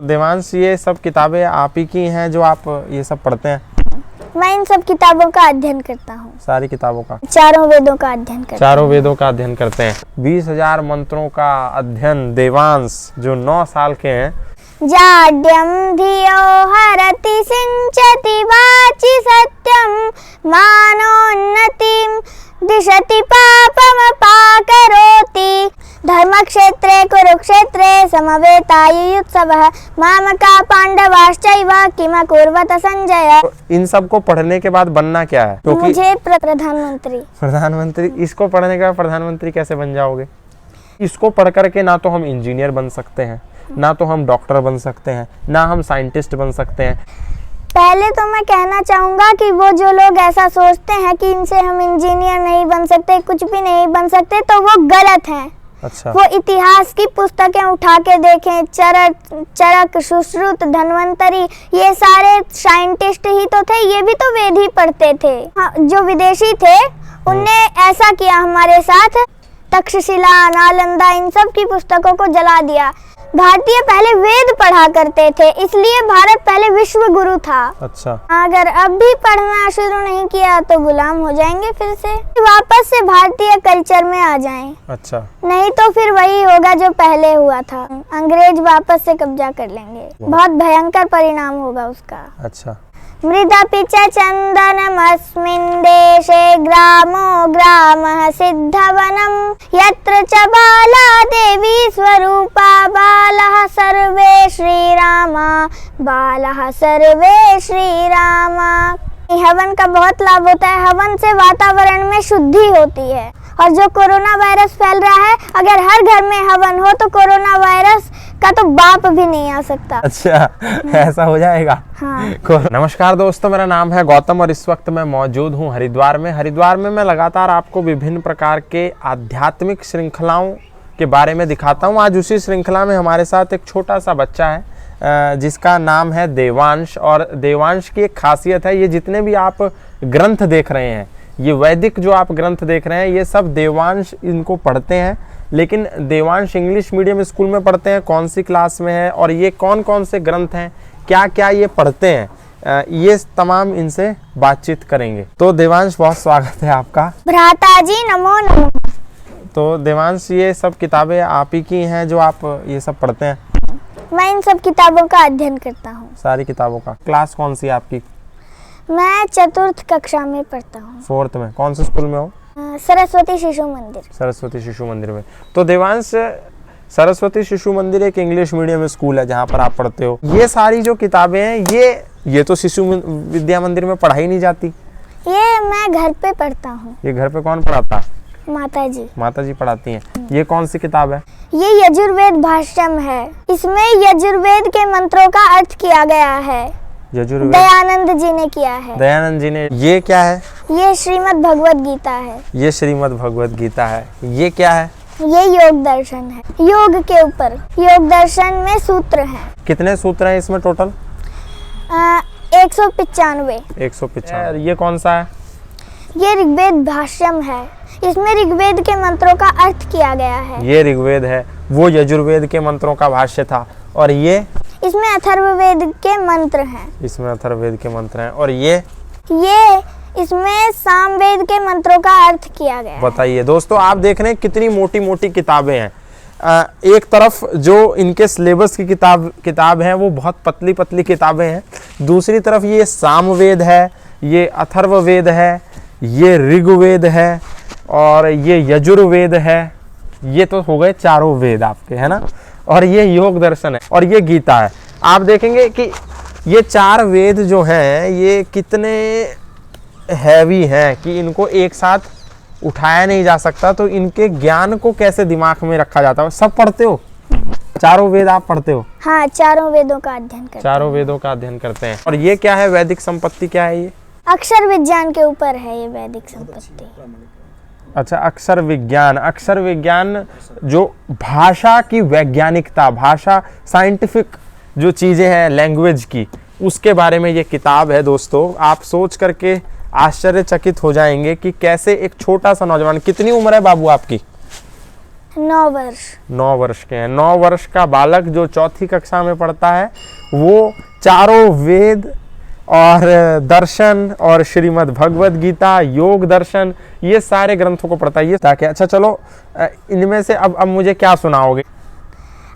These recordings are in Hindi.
देवांश, ये सब किताबें आप ही की हैं जो आप ये सब पढ़ते हैं? मैं इन सब किताबों का अध्ययन करता हूँ। सारी किताबों का? चारों वेदों का अध्ययन करता हूँ। चारों वेदों का अध्ययन करते हैं। 20,000 मंत्रों का अध्ययन देवांश जो 9 साल के हैं। जाड्यं धियो हरति सिंचति वाचि सत्यं मानोन्नतिं दिशति पापमपाकरोति धर्मक्षेत्रे कुरुक्षेत्रे समवेतायुयुत्सवः मामका पांडवाश्चैव किमकुर्वत संजय। इन सब को पढ़ने के बाद बनना क्या है? क्योंकि मुझे प्रधानमंत्री। प्रधानमंत्री? इसको पढ़ने के बाद प्रधानमंत्री कैसे बन जाओगे? इसको पढ़ करके ना तो हम इंजीनियर बन सकते हैं, ना तो हम डॉक्टर बन सकते हैं, ना हम साइंटिस्ट बन सकते हैं। पहले तो मैं कहना चाहूँगा कि वो जो लोग ऐसा सोचते हैं कि इनसे हम इंजीनियर नहीं बन सकते, कुछ भी नहीं बन सकते, तो वो गलत हैं। अच्छा। वो इतिहास की पुस्तकें उठा के देखें, चरक, सुश्रुत, धन्वंतरी, ये सारे साइंटिस्ट ही तो थे, ये भी तो वेद ही पढ़ते थे। हाँ, जो विदेशी थे उनने ऐसा किया हमारे साथ। तक्षशिला, नालंदा, इन सब की पुस्तकों को जला दिया। भारतीय पहले वेद पढ़ा करते थे, इसलिए भारत पहले विश्व गुरु था। अच्छा। अगर अब भी पढ़ना शुरू नहीं किया तो गुलाम हो जाएंगे, फिर से वापस से भारतीय कल्चर में आ जाएं। अच्छा। नहीं तो फिर वही होगा जो पहले हुआ था, अंग्रेज वापस से कब्जा कर लेंगे। बहुत भयंकर परिणाम होगा उसका। अच्छा। मृदपि च चन्दनमस्मिन् देशे ग्रामो ग्रामः सिद्धवनं यत्र च बाला देवी स्वरूपा बालः सर्वे श्रीरामा बालः सर्वे श्रीरामा। हवन का बहुत लाभ होता है। हवन से वातावरण में शुद्धि होती है। और जो कोरोना वायरस फैल रहा है, अगर हर घर में हवन हो तो कोरोना वायरस का तो बाप भी नहीं आ सकता। अच्छा, ऐसा हो जाएगा। हाँ। नमस्कार दोस्तों, मेरा नाम है गौतम और इस वक्त मैं मौजूद हूँ हरिद्वार में। हरिद्वार में मैं लगातार आपको विभिन्न प्रकार के आध्यात्मिक श्रृंखलाओं के बारे में दिखाता हूँ। आज उसी श्रृंखला में हमारे साथ एक छोटा सा बच्चा है जिसका नाम है देवांश। और देवांश की एक खासियत है, ये जितने भी आप ग्रंथ देख रहे हैं, ये वैदिक जो आप ग्रंथ देख रहे हैं, ये सब देवांश इनको पढ़ते हैं। लेकिन देवांश इंग्लिश मीडियम स्कूल में पढ़ते हैं, कौन सी क्लास में है और ये कौन कौन से ग्रंथ हैं, क्या क्या ये पढ़ते हैं, ये तमाम इनसे बातचीत करेंगे। तो देवांश, बहुत स्वागत है आपका। भ्राता जी नमो नमो। तो देवांश, ये सब किताबें आप ही की हैं जो आप ये सब पढ़ते हैं? मैं इन सब किताबों का अध्ययन करता हूँ। सारी किताबों का? क्लास कौन सी है आपकी? मैं 4th कक्षा में पढ़ता हूँ। 4th में? कौन से स्कूल में हो? सरस्वती शिशु मंदिर। सरस्वती शिशु मंदिर में। तो देवांश, सरस्वती शिशु मंदिर एक इंग्लिश मीडियम स्कूल है जहाँ पर आप पढ़ते हो। ये सारी जो किताबें हैं, ये तो शिशु विद्या मंदिर में पढ़ाई नहीं जाती। ये मैं घर पे पढ़ता हूँ। ये घर पे कौन पढ़ाता? माता जी। माता जी पढ़ाती हैं। ये कौन सी किताब है? ये यजुर्वेद भाष्यम है। इसमें यजुर्वेद के मंत्रों का अर्थ किया गया है। यजुर्वेद दयानंद जी ने किया है। दयानंद जी ने। ये क्या है? ये श्रीमद् भगवत गीता है। ये श्रीमद् भगवत गीता है। ये क्या है? ये योग दर्शन है। योग के ऊपर योग दर्शन में सूत्र हैं। कितने सूत्र हैं इसमें टोटल? 195। 195। ये कौन सा है? ये ऋग्वेद भाष्यम है। इसमें ऋग्वेद के मंत्रों का अर्थ किया गया है। ये ऋग्वेद है, वो यजुर्वेद के मंत्रों का भाष्य था। और ये? इसमें अथर्ववेद के मंत्र हैं। इसमें अथर्ववेद के मंत्र हैं। और ये इसमें सामवेद के मंत्रों का अर्थ किया गया है। बताइए दोस्तों, आप देख रहे हैं कितनी मोटी मोटी किताबें हैं। एक तरफ जो इनके सिलेबस की किताब है वो बहुत पतली पतली किताबें हैं। दूसरी तरफ ये सामवेद है, ये अथर्ववेद है, ये ऋग्वेद है और ये यजुर्वेद है। ये तो हो गए चारों वेद आपके, है ना। और ये योग दर्शन है और ये गीता है। आप देखेंगे कि ये 4 वेद जो हैं ये कितने हैवी हैं कि इनको एक साथ उठाया नहीं जा सकता। तो इनके ज्ञान को कैसे दिमाग में रखा जाता है? सब पढ़ते हो? चारों वेद आप पढ़ते हो? हाँ, चारों वेदों का अध्ययन करते हैं। चारों वेदों का अध्ययन करते हैं। और ये क्या है? वैदिक संपत्ति क्या है? ये अक्षर विज्ञान के ऊपर है ये वैदिक संपत्ति। अच्छा, अक्षर विज्ञान। अक्षर विज्ञान जो भाषा की वैज्ञानिकता, भाषा साइंटिफिक जो चीज़ें हैं लैंग्वेज की, उसके बारे में ये किताब है। दोस्तों, आप सोच करके आश्चर्यचकित हो जाएंगे कि कैसे एक छोटा सा नौजवान, कितनी उम्र है बाबू आपकी? 9 वर्ष। 9 वर्ष के हैं। 9 वर्ष का बालक जो चौथी कक्षा में पढ़ता है वो चारों वेद और दर्शन और श्रीमद् भगवद गीता, योग दर्शन, ये सारे ग्रंथों को पढ़ता है। ये ताकि अच्छा चलो इनमें से अब मुझे क्या सुनाओगे?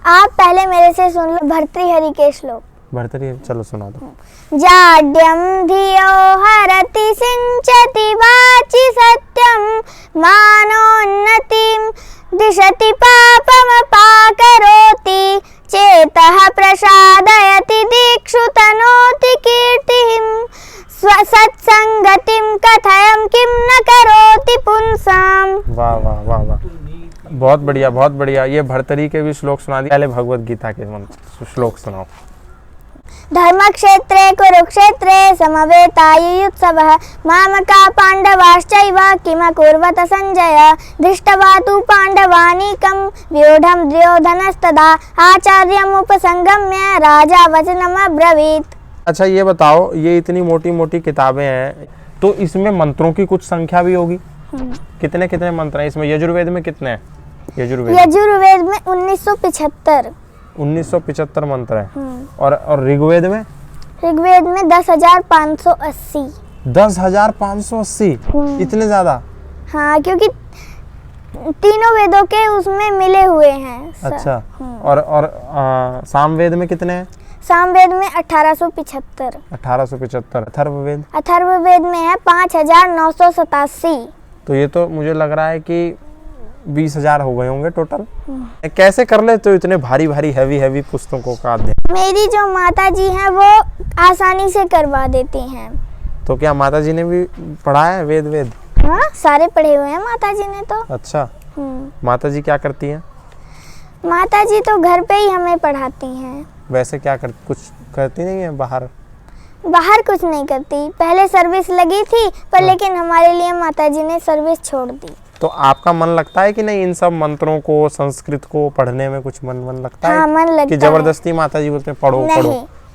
आप पहले मेरे से सुन लो भर्तृहरि के श्लोक। भर्तृहरि, चलो सुना दो। जाड्यं धियो हरति सिंचति वाचि सत्यं मानोन्नतिं दिशति पापमपाकरोति चेतः प्रसादयति दीक्षु तनोति कीर्तिं सत्संगतिं कथयं किं न करोति पुंसाम्। वाह वाह वाह वाह, बहुत बढ़िया बहुत बढ़िया। ये भर्तृहरि के भी श्लोक सुना दिए। पहले भगवद गीता के श्लोक सुनाओ। धर्मक्षेत्रे कुरुक्षेत्रे समवेतायुयुत्सवः मामका पाण्डवाश्चैव किमकुर्वत सञ्जय दृष्ट्वा तु पाण्डवानीकं व्यूढं दुर्योधनस्तदा आचार्यमुपसंगम्य राजा वचनमब्रवीत्। अच्छा ये बताओ, ये इतनी मोटी मोटी किताबें हैं तो इसमें मंत्रों की कुछ संख्या भी होगी? कितने कितने मंत्र हैं इसमें? यजुर्वेद में कितने हैं? यजुर्वेद में 1975 1975 मंत्र हैं। और ऋग्वेद में? ऋग्वेद में 10,580। 10,580? इतने ज्यादा? हाँ, क्योंकि तीनों वेदों के उसमें मिले हुए हैं। अच्छा। और सामवेद में कितने हैं? सामवेद में 1875। 1875। अथर्ववेद? अथर्ववेद में है 5,987। तो ये तो मुझे लग रहा है कि 20,000 हो गए होंगे टोटल। कैसे कर लेते हो इतने भारी भारी हैवी पुस्तकों का अध्ययन? मेरी जो माता जी हैं वो आसानी से करवा देती हैं। तो क्या माता जी ने भी पढ़ा है वेद? हाँ, सारे पढ़े हुए हैं माता जी ने तो। अच्छा। माता जी क्या करती हैं? माता जी तो घर पे ही हमें पढ़ाती हैं। वैसे क्या कुछ करती नहीं है बाहर कुछ नहीं करती। पहले सर्विस लगी थी पर लेकिन हमारे लिए माता जी ने सर्विस छोड़ दी। तो आपका मन लगता है कि नहीं इन सब मंत्रों को, संस्कृत को पढ़ने में? कुछ मन लगता है? हाँ, मन लगता कि जबरदस्ती माता जी बोलते हैं पढ़ो?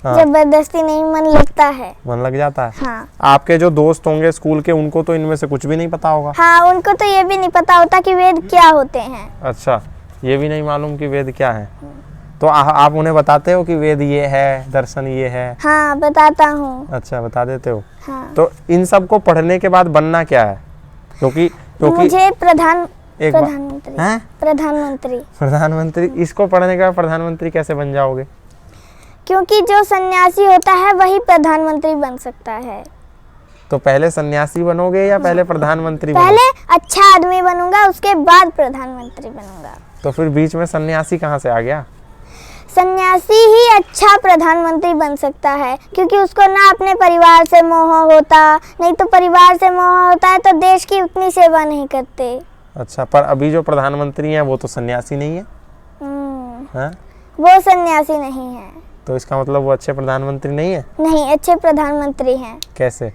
हाँ। जबरदस्ती नहीं, मन लगता है। मन लग जाता है। हाँ। आपके जो दोस्त होंगे स्कूल के, उनको तो इनमें से कुछ भी नहीं पता होगा? हाँ, उनको तो ये भी नहीं पता होता कि वेद क्या होते हैं। अच्छा, ये भी नहीं मालूम कि वेद क्या है। तो आप उन्हें बताते हो कि वेद ये है, दर्शन ये है? हाँ, बताता हूँ। अच्छा, बता देते हो। हाँ। तो इन सब को पढ़ने के बाद बनना क्या है? क्योंकि मुझे प्रधानमंत्री। इसको पढ़ने के बाद प्रधानमंत्री कैसे बन जाओगे? क्योंकि जो सन्यासी होता है वही प्रधानमंत्री बन सकता है। तो पहले सन्यासी बनोगे या पहले प्रधानमंत्री? पहले अच्छा आदमी बनूंगा, उसके बाद प्रधानमंत्री बनूंगा। तो फिर बीच में सन्यासी कहाँ से आ गया? सन्यासी ही अच्छा प्रधानमंत्री बन सकता है, क्योंकि उसको ना अपने परिवार से मोह होता, नहीं तो परिवार से मोह होता है तो देश की उतनी सेवा नहीं करते। अच्छा, पर अभी जो प्रधानमंत्री हैं वो तो सन्यासी नहीं है। हाँ? वो सन्यासी नहीं है। तो इसका मतलब वो अच्छे प्रधानमंत्री नहीं है? नहीं, अच्छे प्रधानमंत्री हैं। कैसे?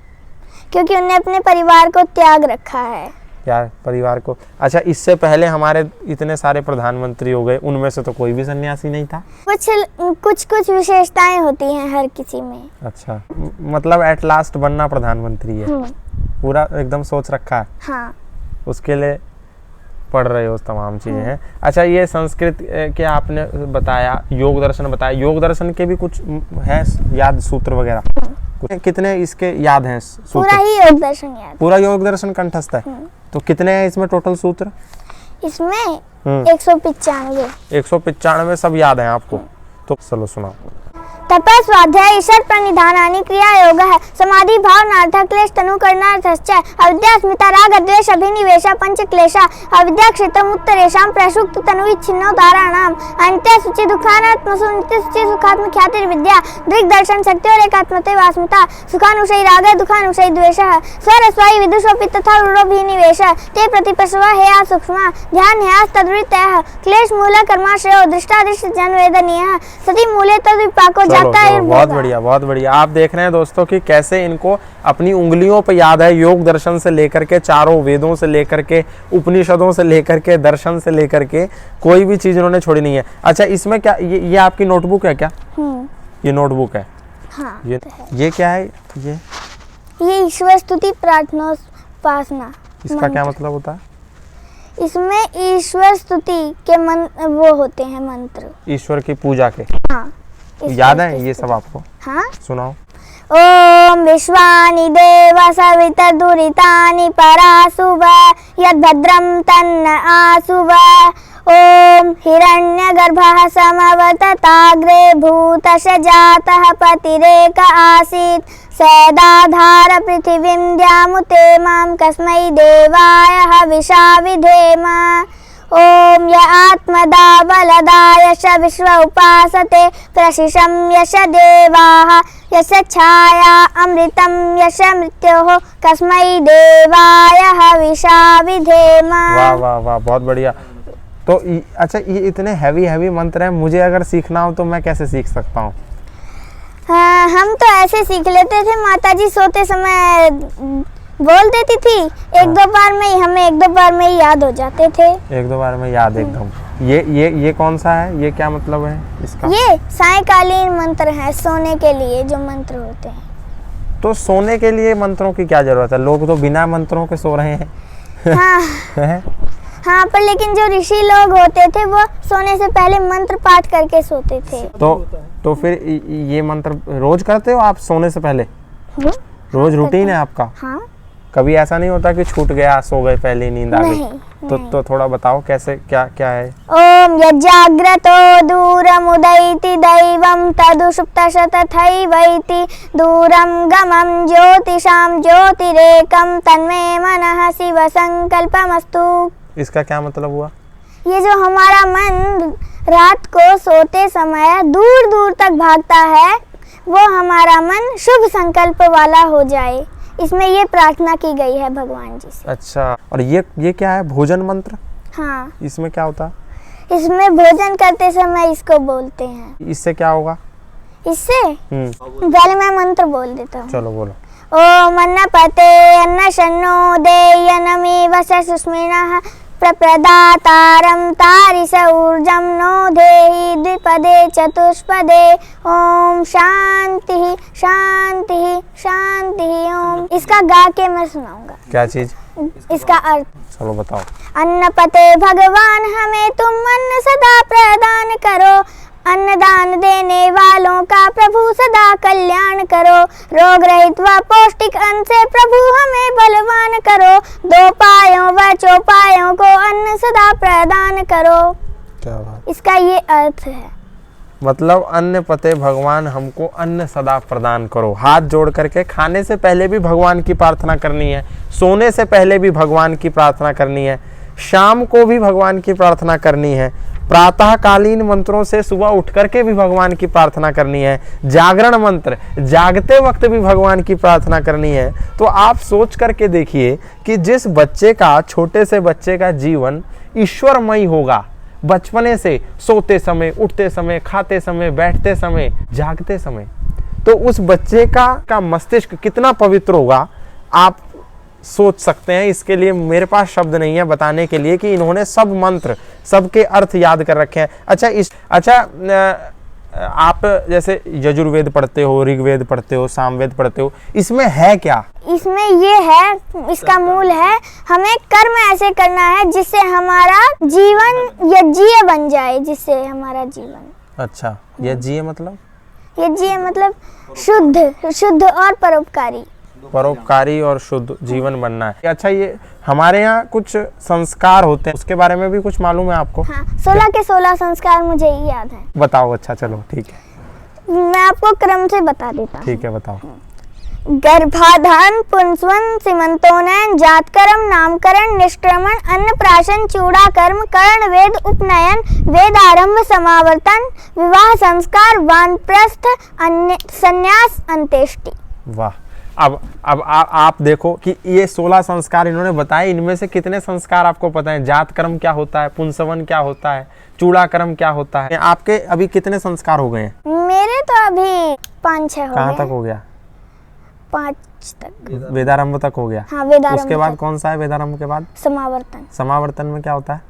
क्योंकि उन्होंने अपने परिवार को त्याग रखा है। यार, परिवार को? अच्छा, इससे पहले हमारे इतने सारे प्रधानमंत्री हो गए, उनमें से तो कोई भी सन्यासी नहीं था? कुछ विशेषताएं होती हैं हर किसी में। अच्छा, मतलब एट लास्ट बनना प्रधानमंत्री है? पूरा एकदम सोच रखा है? हाँ। उसके लिए पढ़ रहे हो तमाम चीजें हैं। अच्छा, ये संस्कृत के आपने बताया, योग दर्शन बताया, योग दर्शन के भी कुछ है याद सूत्र वगैरह? कितने इसके याद हैं सूत्र? पूरा ही योग दर्शन याद। पूरा योग दर्शन कंठस्थ है? तो कितने हैं इसमें टोटल सूत्र? इसमें 195। 195 सब याद है आपको? तो चलो सुनाओ। तपः स्वाध्याय ईश्वर प्रणिधानानि क्रिया योगः समाधि भावनार्थ क्लेश तनु करणार्थश्च अविद्या स्मिता राग द्वेष अभिनिवेश पंच क्लेशा अविद्या क्षेत्रम उत्तरेषां प्रसुप्त तनु विच्छिन्नो दाराणाम अन्त्य सुचि दुःखानात्मसु नित्य सुचि सुखात्म ख्याति विद्या दृग् दर्शन शक्ति और एकात्मते वास्मिता सुखानुशयी राग दुःखानुशयी द्वेषः स्वरस्वायी विदुषोऽपि तथा रूढोऽभिनिवेश ते प्रतिपश्वा हेया सूक्ष्मा ध्यान हेयास् तद्वृत्तयः क्लेश मूल कर्माश्रयो दृष्टादृष्ट जन वेदनीयः सति मूले तद्विपाको बहुत बढ़िया बहुत बढ़िया। आप देख रहे हैं दोस्तों कि कैसे इनको अपनी उंगलियों पर याद है, योग दर्शन से लेकर के, चारों वेदों से लेकर के, उपनिषदों से लेकर के, दर्शन से लेकर के, कोई भी चीज इन्होंने छोड़ी नहीं है। अच्छा, इसमें क्या ये आपकी नोटबुक है क्या? ये नोटबुक है? हाँ, ये क्या है? ये ईश्वर स्तुति प्रार्थना उपासना। इसका क्या मतलब होता है? इसमें ईश्वर स्तुति के वो होते हैं मंत्र। ईश्वर की पूजा के हाँ, याद है ये सब आपको? हाँ, सुनाओ। ओम विश्वानि देव सविता दुरितानि परासुव यद्भद्रं तन्न आसुव। ओम हिरण्यगर्भः समवतताग्रे भूतश जातः पतिरेक आसीत् सैदाधार पृथिवीं द्यामुते मां कस्मै देवाय हविषा विधेम। ओम य आत्मदा बलदा यश विश्व उपासते प्रशिशं यश देवाः यश छाया अमृतं यश मृत्योः कस्मै देवाय हविषा विधेम। वाह वाह वाह, बहुत बढ़िया। तो अच्छा, ये इतने हैवी मंत्र हैं, मुझे अगर सीखना हो तो मैं कैसे सीख सकता हूँ? हाँ, हम तो ऐसे सीख लेते थे, माताजी सोते समय बोल देती थी, एक दो बार में ही याद हो जाते थे। एक दो बार में याद एकदम। ये कौन सा है? ये क्या मतलब है इसका? ये सायंकालीन मंत्र है, सोने के लिए जो मंत्र होते हैं। तो सोने के लिए मंत्रों की क्या जरूरत है? लोग तो बिना मंत्रों के सो रहे हैं। हाँ हाँ, पर लेकिन जो ऋषि लोग होते थे वो सोने से पहले मंत्र पाठ करके सोते थे। तो फिर ये मंत्र रोज करते हो आप सोने से पहले? रोज रूटीन है आपका? हाँ। कभी ऐसा नहीं होता कि छूट गया, सो गए, पहले नींद आ गई? तो थोड़ा बताओ कैसे, क्या है? ओम यज्जाग्रतो दूरमुदैति दैवं तदुषुप्तश तथैवैति दूरं गमं ज्योतिषां ज्योतिरेकं तन्मे मनः शिव संकल्पमस्तु। इसका क्या मतलब हुआ? ये जो हमारा मन रात को सोते समय दूर दूर तक भागता है, वो हमारा मन शुभ संकल्प वाला हो जाए, इसमें ये प्रार्थना की गई है भगवान जी से। अच्छा, और ये क्या है? भोजन मंत्र? हाँ। इसमें क्या होता है? इसमें भोजन करते समय इसको बोलते हैं। इससे क्या होगा? इससे पहले मैं मंत्र बोल देता हूँ। चलो बोलो। ओम अन्नपते अन्नशन्नो देयनमेव सुस्मिनः प्रप्रदातारं तारिस ऊर्जं नो देहि द्विपदे चतुष्पदे। ओम शांति शांति शांति ओम। इसका गा के मैं सुनाऊंगा। क्या चीज? इसका अर्थ। चलो बताओ। अन्नपते भगवान हमें तुम अन्न सदा प्रदान करो, अन्नदान देने वालों का प्रभु सदा कल्याण करो, रोग रहित व पौष्टिक अन्न से प्रभु हमें बलवान करो, दो पायों व चौपायों को अन्न सदा प्रदान करो। क्या बात। इसका ये अर्थ है। मतलब अन्न पते भगवान हमको अन्न सदा प्रदान करो। हाथ जोड़ करके खाने से पहले भी भगवान की प्रार्थना करनी है, सोने से पहले भी भगवान की प्रार्थना करनी है, शाम को भी भगवान की प्रार्थना करनी है, प्रातःकालीन मंत्रों से सुबह उठ करके भी भगवान की प्रार्थना करनी है, जागरण मंत्र जागते वक्त भी भगवान की प्रार्थना करनी है। तो आप सोच करके देखिए कि जिस बच्चे का, छोटे से बच्चे का जीवन ईश्वरमय होगा, बचपने से सोते समय, उठते समय, खाते समय, बैठते समय, जागते समय, तो उस बच्चे का मस्तिष्क कितना पवित्र होगा आप सोच सकते हैं। इसके लिए मेरे पास शब्द नहीं है बताने के लिए कि इन्होंने सब मंत्र, सबके अर्थ याद कर रखे हैं। अच्छा, आप जैसे यजुर्वेद पढ़ते हो, ऋग्वेद पढ़ते हो, सामवेद पढ़ते हो, इसमें है क्या? इसमें ये है, इसका मूल है, हमें कर्म ऐसे करना है जिससे हमारा जीवन यज्ञीय बन जाए, जिससे हमारा जीवन। अच्छा, यज्ञीय मतलब? यज्ञीय मतलब शुद्ध और परोपकारी और शुद्ध जीवन बनना है। अच्छा, ये हमारे यहाँ कुछ संस्कार होते हैं, उसके बारे में भी कुछ मालूम है आपको? हाँ, 16 के 16 संस्कार मुझे याद है। बताओ। अच्छा चलो ठीक है, मैं आपको क्रम से बता देता हूँ। ठीक है बताओ। गर्भाधान, पुंसवन, सीमंतोनयन, जातकर्म, नामकरण, निष्क्रमण, अन्नप्राशन, चूड़ाकर्म, कर्ण वेद, उपनयन, वेदारंभ, समावर्तन, विवाह संस्कार, वानप्रस्थ, संन्यास, अंत्येष्टि। वाह। अब आप देखो कि ये 16 संस्कार इन्होंने बताए, इनमें से कितने संस्कार आपको पता है? जात कर्म क्या होता है, पुंसवन क्या होता है, चूड़ा कर्म क्या होता है? आपके अभी कितने संस्कार हो गए हैं? मेरे तो अभी 5-6 हो गए। कहाँ तक हो गया? 5 तक। वेदारंभ तक हो गया। हाँ, वेदारंभ। उसके बाद कौन सा है वेदारंभ के बाद? समावर्तन। समावर्तन में क्या होता है?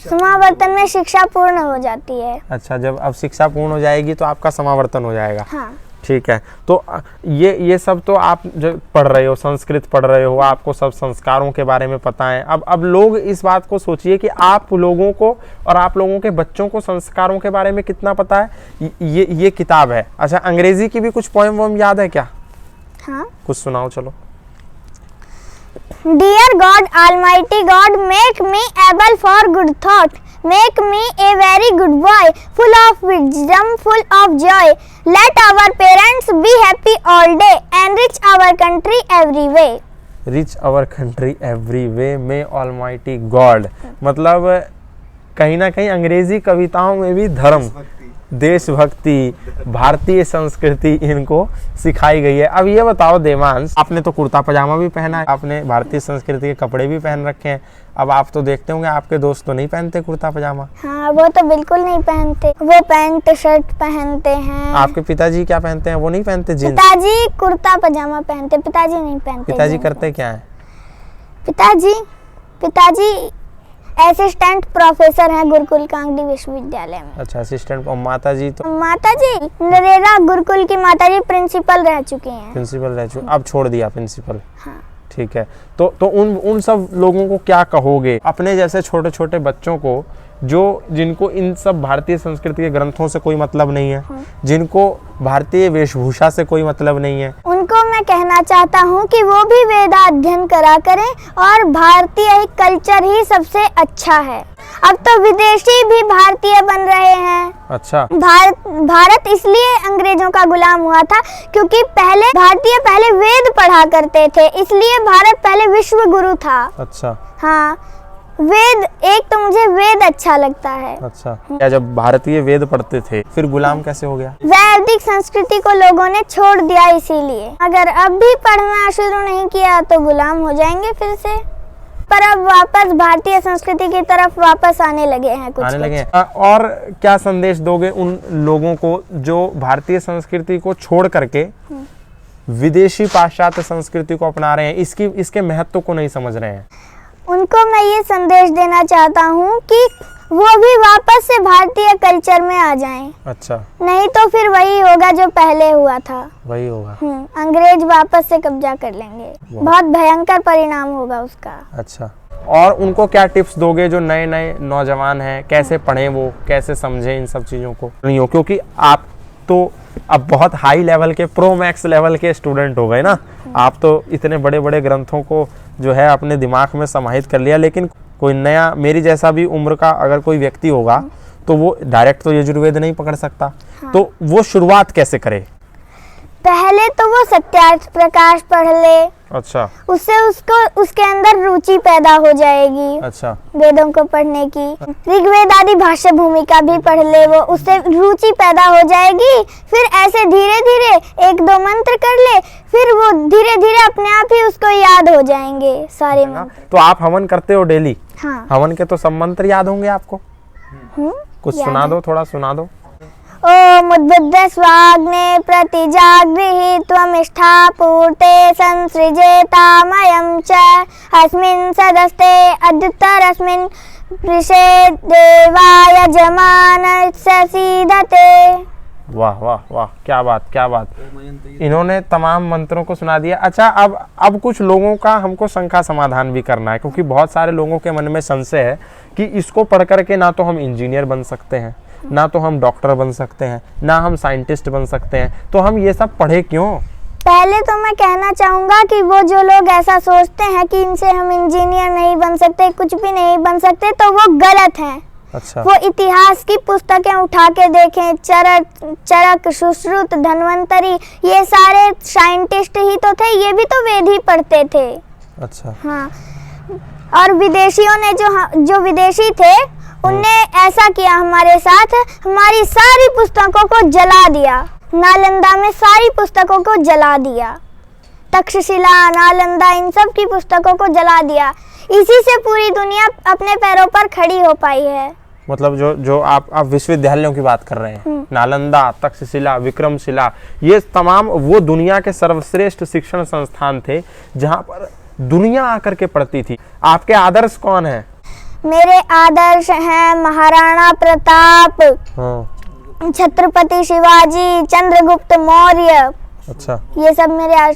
समावर्तन में शिक्षा पूर्ण हो जाती है। अच्छा, जब अब शिक्षा पूर्ण हो जाएगी तो आपका समावर्तन हो जाएगा। हाँ। ठीक है। तो ये सब तो आप जो पढ़ रहे हो, संस्कृत पढ़ रहे हो, आपको सब संस्कारों के बारे में पता है। अब लोग इस बात को सोचिए कि आप लोगों को और आप लोगों के बच्चों को संस्कारों के बारे में कितना पता है। ये किताब है। अच्छा, अंग्रेजी की भी कुछ पोएम वोम याद है क्या? हाँ, कुछ सुनाओ चलो। Dear God, Almighty God, make me able for good thought. Make me a very good boy, full of wisdom, full of joy. Let our parents be happy all day, enrich our country every way. Rich our country every way, may Almighty God। मतलब कहीं ना कहीं अंग्रेजी कविताओं में भी धर्म, देशभक्ति, भारतीय संस्कृति इनको सिखाई गई है। अब ये बताओ देवांश, आपने तो कुर्ता पजामा भी पहना है, आपने भारतीय संस्कृति के कपड़े भी पहन रखे हैं। अब आप तो देखते होंगे आपके दोस्त तो नहीं पहनते कुर्ता पजामा। हाँ, वो तो बिल्कुल नहीं पहनते, वो पैंट शर्ट पहनते हैं। आपके पिताजी क्या पहनते हैं? वो नहीं पहनते जींस? पिताजी कुर्ता पजामा पहनते, पिताजी नहीं पहनते। पिताजी करते क्या है? पिताजी असिस्टेंट प्रोफेसर हैं गुरुकुल कांगड़ी विश्वविद्यालय में। अच्छा, असिस्टेंट। और माताजी? तो माताजी नरेगा गुरुकुल की माताजी प्रिंसिपल रह चुकी हैं। प्रिंसिपल रह चुकी, अब छोड़ दिया प्रिंसिपल। हाँ। ठीक है। तो उन सब लोगों को क्या कहोगे, अपने जैसे छोटे छोटे बच्चों को, जिनको इन सब भारतीय संस्कृति के ग्रंथों से कोई मतलब नहीं है, जिनको भारतीय वेशभूषा से कोई मतलब नहीं है? उनको मैं कहना चाहता हूँ कि वो भी वेदाध्ययन करा करें और भारतीय कल्चर ही सबसे अच्छा है। अब तो विदेशी भी भारतीय बन रहे हैं। अच्छा। भारत इसलिए अंग्रेजों का गुलाम हुआ था क्योंकि भारतीय पहले वेद पढ़ा करते थे, इसलिए भारत पहले विश्व गुरु था। अच्छा। हाँ, वेद, एक तो मुझे वेद अच्छा लगता है। अच्छा। क्या जब भारतीय वेद पढ़ते थे फिर गुलाम कैसे हो गया? वैदिक संस्कृति को लोगों ने छोड़ दिया, इसीलिए। अगर अब भी पढ़ना शुरू नहीं किया तो गुलाम हो जाएंगे फिर से। पर अब वापस भारतीय संस्कृति की तरफ वापस आने लगे हैं कुछ। और क्या संदेश दोगे उन लोगों को जो भारतीय संस्कृति को छोड़ करके विदेशी पाश्चात्य संस्कृति को अपना रहे हैं, इसके महत्व को नहीं समझ रहे हैं? उनको मैं ये संदेश देना चाहता हूँ कि वो भी वापस से भारतीय कल्चर में आ जाएं। अच्छा। नहीं तो फिर वही होगा जो पहले हुआ था, वही होगा। अंग्रेज वापस से कब्जा कर लेंगे, बहुत भयंकर परिणाम होगा उसका। अच्छा। और उनको क्या टिप्स दोगे जो नए नए नौजवान हैं, कैसे पढ़ें, वो कैसे समझें इन सब चीजों को? नहीं हो, क्योंकि आप तो अब बहुत हाई लेवल के, प्रो मैक्स लेवल के स्टूडेंट हो गए ना। आप तो इतने बड़े बड़े ग्रंथों को जो है अपने दिमाग में समाहित कर लिया, लेकिन कोई नया, मेरी जैसा भी उम्र का अगर कोई व्यक्ति होगा तो वो डायरेक्ट तो यजुर्वेद नहीं पकड़ सकता। हाँ। तो वो शुरुआत कैसे करे? पहले तो वो सत्यार्थ प्रकाश पढ़ ले। अच्छा। उससे उसके अंदर रुचि पैदा हो जाएगी। अच्छा। वेदों को पढ़ने की। ऋग्वेद आदि भाष्य भूमिका भी पढ़ ले, वो उससे रुचि पैदा हो जाएगी। फिर ऐसे धीरे धीरे 1-2 मंत्र कर ले, फिर वो धीरे धीरे अपने आप ही उसको याद हो जाएंगे सारे मंत्र। तो आप हवन करते हो डेली? हाँ। हवन के तो सब मंत्र याद होंगे आपको? कुछ सुना दो, थोड़ा सुना दो। ओम उद्बुद्ध स्वाग्ने प्रतिजागृहि त्वमिष्ठा पूर्ते संसृजेतामयं च अस्मिन् सदस्ते अद्युत्तरस्मिन् वृषे देवाय जमानस्य सीदते। वाह वाह वाह, क्या बात, क्या बात। इन्होंने तमाम मंत्रों को सुना दिया। अच्छा, अब कुछ लोगों का हमको शंका समाधान भी करना है, क्योंकि बहुत सारे लोगों के मन में संशय है कि इसको पढ़ करके ना तो हम इंजीनियर बन सकते हैं, ना तो हम डॉक्टर बन सकते हैं, ना हम साइंटिस्ट बन सकते हैं, तो हम ये सब पढ़े क्यों? पहले तो मैं कहना चाहूँगा कि वो जो लोग ऐसा सोचते हैं कि इनसे हम इंजीनियर नहीं बन सकते, कुछ भी नहीं बन सकते, तो वो गलत हैं। अच्छा। वो इतिहास की पुस्तकें उठा के देखें, चरक, सुश्रुत, धन्वंतरी, ये सारे साइंटिस्ट ही तो थे, ये भी तो वेद ही पढ़ते थे। अच्छा। हाँ। और विदेशियों ने जो विदेशी थे उनने ऐसा किया हमारे साथ, हमारी सारी पुस्तकों को जला दिया। नालंदा में सारी पुस्तकों को जला दिया, तक्षशिला, नालंदा, इन सब की पुस्तकों को जला दिया। इसी से पूरी दुनिया अपने पैरों पर खड़ी हो पाई है। मतलब जो आप विश्वविद्यालयों की बात कर रहे हैं, नालंदा, तक्षशिला, विक्रमशिला, ये तमाम वो दुनिया के सर्वश्रेष्ठ शिक्षण संस्थान थे जहाँ पर दुनिया आकर के पढ़ती थी। आपके आदर्श कौन है? मेरे आदर्श हैं महाराणा प्रताप। हाँ। छत्रपति शिवाजी, चंद्रगुप्त मौर्य, अच्छा, ये सब मेरे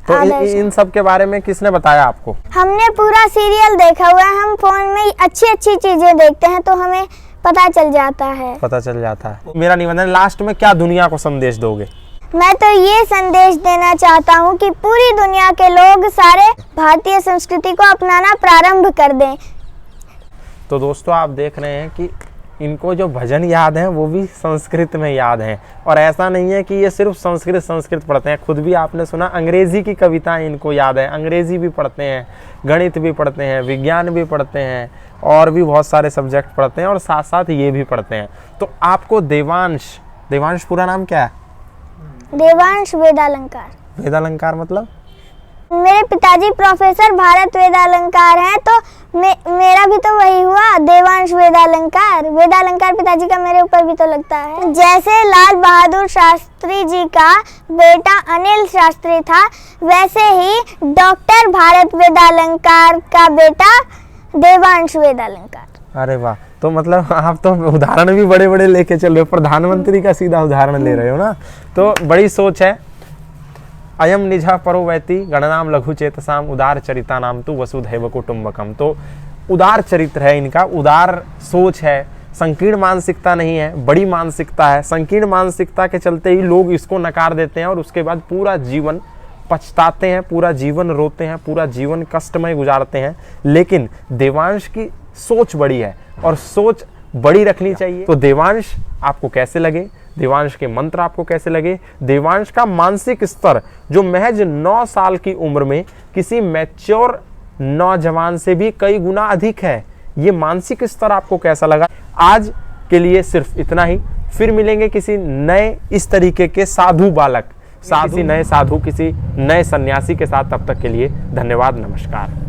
तो आदर्श हैं। इन सब के बारे में किसने बताया आपको? हमने पूरा सीरियल देखा हुआ है। हम फोन में अच्छी अच्छी चीजें देखते हैं तो हमें पता चल जाता है। पता चल जाता है। मेरा निवेदन, लास्ट में क्या दुनिया को संदेश दोगे? मैं तो ये संदेश देना चाहता हूँ कि पूरी दुनिया के लोग सारे भारतीय संस्कृति को अपनाना प्रारंभ कर दें। तो दोस्तों, आप देख रहे हैं कि इनको जो भजन याद हैं वो भी संस्कृत में याद हैं। और ऐसा नहीं है कि ये सिर्फ संस्कृत पढ़ते हैं, खुद भी आपने सुना अंग्रेजी की कविताएं इनको याद है, अंग्रेजी भी पढ़ते हैं, गणित भी पढ़ते हैं, विज्ञान भी पढ़ते हैं और भी बहुत सारे सब्जेक्ट पढ़ते हैं और साथ साथ ये भी पढ़ते हैं। तो आपको देवांश पूरा नाम क्या है? देवांश वेदालंकार। वेदालंकार मतलब? मेरे पिताजी प्रोफेसर भारत वेदालंकार हैं तो मेरा भी तो वही हुआ, देवांश वेदालंकार। वेदालंकार पिताजी का मेरे ऊपर भी तो लगता है। जैसे लाल बहादुर शास्त्री जी का बेटा अनिल शास्त्री था, वैसे ही डॉक्टर भारत वेदालंकार का बेटा देवांश वेदालंकार। अरे वाह, तो मतलब आप तो उदाहरण भी बड़े बड़े लेके चल रहे हो, प्रधानमंत्री का सीधा उदाहरण ले रहे हो ना, तो बड़ी सोच है। अयम निजः परो वैति गणनाम लघु चेतसाम उदार चरिता नाम तु वसुधैव कुटुंबकम। तो उदार चरित्र है इनका, उदार सोच है, संकीर्ण मानसिकता नहीं है, बड़ी मानसिकता है। संकीर्ण मानसिकता के चलते ही लोग इसको नकार देते हैं और उसके बाद पूरा जीवन पछताते हैं, पूरा जीवन रोते हैं, पूरा जीवन कष्टमय गुजारते हैं। लेकिन देवांश की सोच बड़ी है और सोच बड़ी रखनी चाहिए। तो देवांश आपको कैसे लगे? देवांश के मंत्र आपको कैसे लगे? देवांश का मानसिक स्तर जो महज 9 साल की उम्र में किसी मैच्योर नौजवान से भी कई गुना अधिक है, ये मानसिक स्तर आपको कैसा लगा? आज के लिए सिर्फ इतना ही, फिर मिलेंगे किसी नए इस तरीके के साधु बालक, किसी नए साधु, किसी नए सन्यासी के साथ। तब तक के लिए धन्यवाद, नमस्कार।